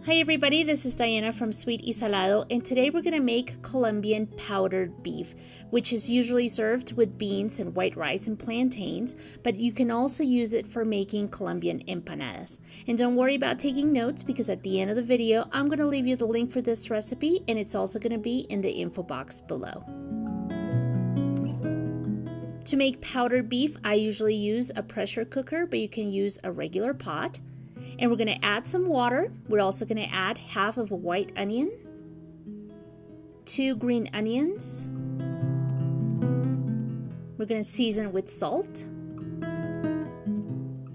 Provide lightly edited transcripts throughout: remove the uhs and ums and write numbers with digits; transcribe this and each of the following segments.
Hi everybody, this is Diana from Sweet y Salado, and today we're going to make Colombian powdered beef, which is usually served with beans and white rice and plantains, but you can also use it for making Colombian empanadas. And don't worry about taking notes, because at the end of the video, I'm going to leave you the link for this recipe, and it's also going to be in the info box below. To make powdered beef, I usually use a pressure cooker, but you can use a regular pot. And we're going to add some water. We're also going to add half of a white onion, 2 green onions. We're going to season with salt.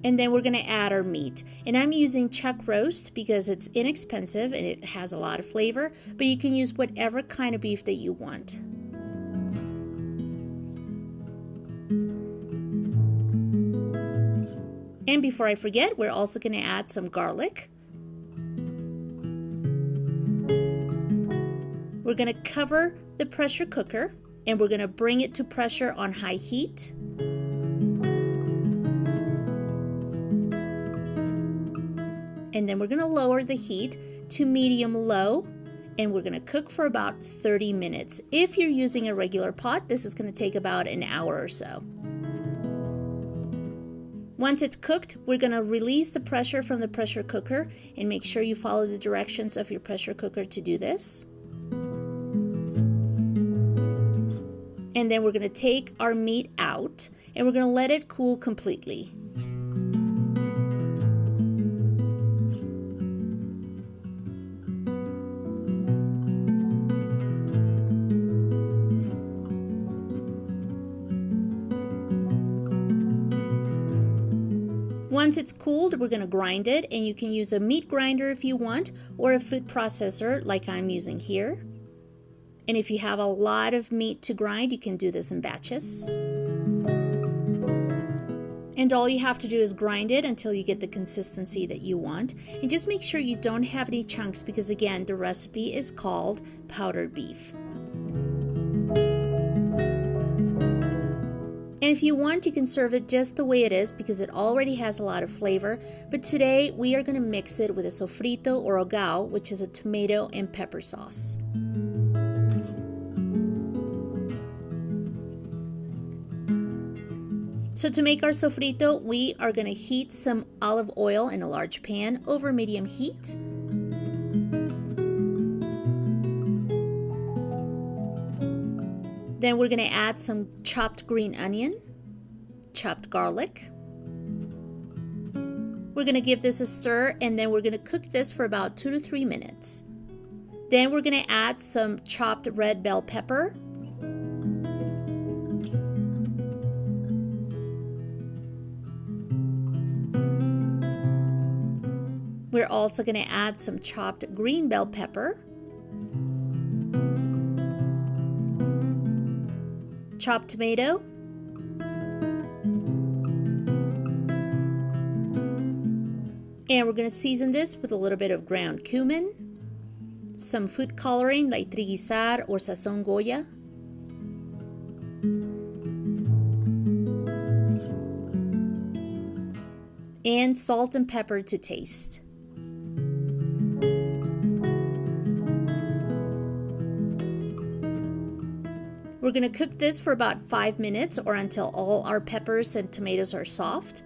And then we're going to add our meat. And I'm using chuck roast because it's inexpensive and it has a lot of flavor, but you can use whatever kind of beef that you want. And before I forget, we're also going to add some garlic. We're going to cover the pressure cooker and we're going to bring it to pressure on high heat. And then we're going to lower the heat to medium-low and we're going to cook for about 30 minutes. If you're using a regular pot, this is going to take about an hour or so. Once it's cooked, we're going to release the pressure from the pressure cooker and make sure you follow the directions of your pressure cooker to do this. And then we're going to take our meat out and we're going to let it cool completely. Once it's cooled, we're going to grind it, and you can use a meat grinder if you want, or a food processor like I'm using here. And if you have a lot of meat to grind, you can do this in batches. And all you have to do is grind it until you get the consistency that you want. And just make sure you don't have any chunks because, again, the recipe is called powdered beef. And if you want, you can serve it just the way it is because it already has a lot of flavor. But today we are going to mix it with a sofrito or hogao, which is a tomato and pepper sauce. So to make our sofrito, we are going to heat some olive oil in a large pan over medium heat. Then we're going to add some chopped green onion, chopped garlic. We're going to give this a stir and then we're going to cook this for about 2 to 3 minutes. Then we're going to add some chopped red bell pepper. We're also going to add some chopped green bell pepper. Chopped tomato, and we're going to season this with a little bit of ground cumin, some food coloring like triguisar or sazon Goya, and salt and pepper to taste. We're going to cook this for about 5 minutes or until all our peppers and tomatoes are soft.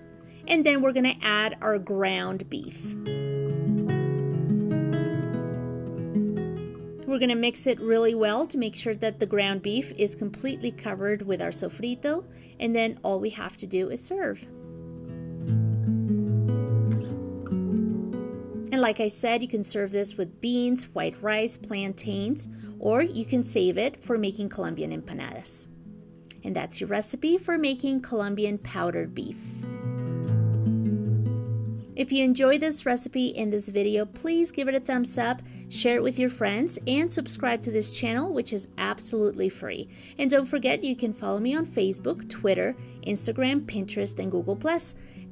And then we're going to add our ground beef. We're going to mix it really well to make sure that the ground beef is completely covered with our sofrito. And then all we have to do is serve. And like I said, you can serve this with beans, white rice, plantains, or you can save it for making Colombian empanadas. And that's your recipe for making Colombian powdered beef. If you enjoy this recipe and this video, please give it a thumbs up, share it with your friends, and subscribe to this channel, which is absolutely free. And don't forget, you can follow me on Facebook, Twitter, Instagram, Pinterest, and Google+.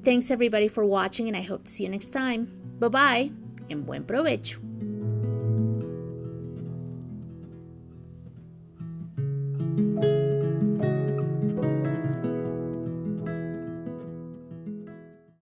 Thanks everybody for watching, and I hope to see you next time. Bye-bye, and buen provecho.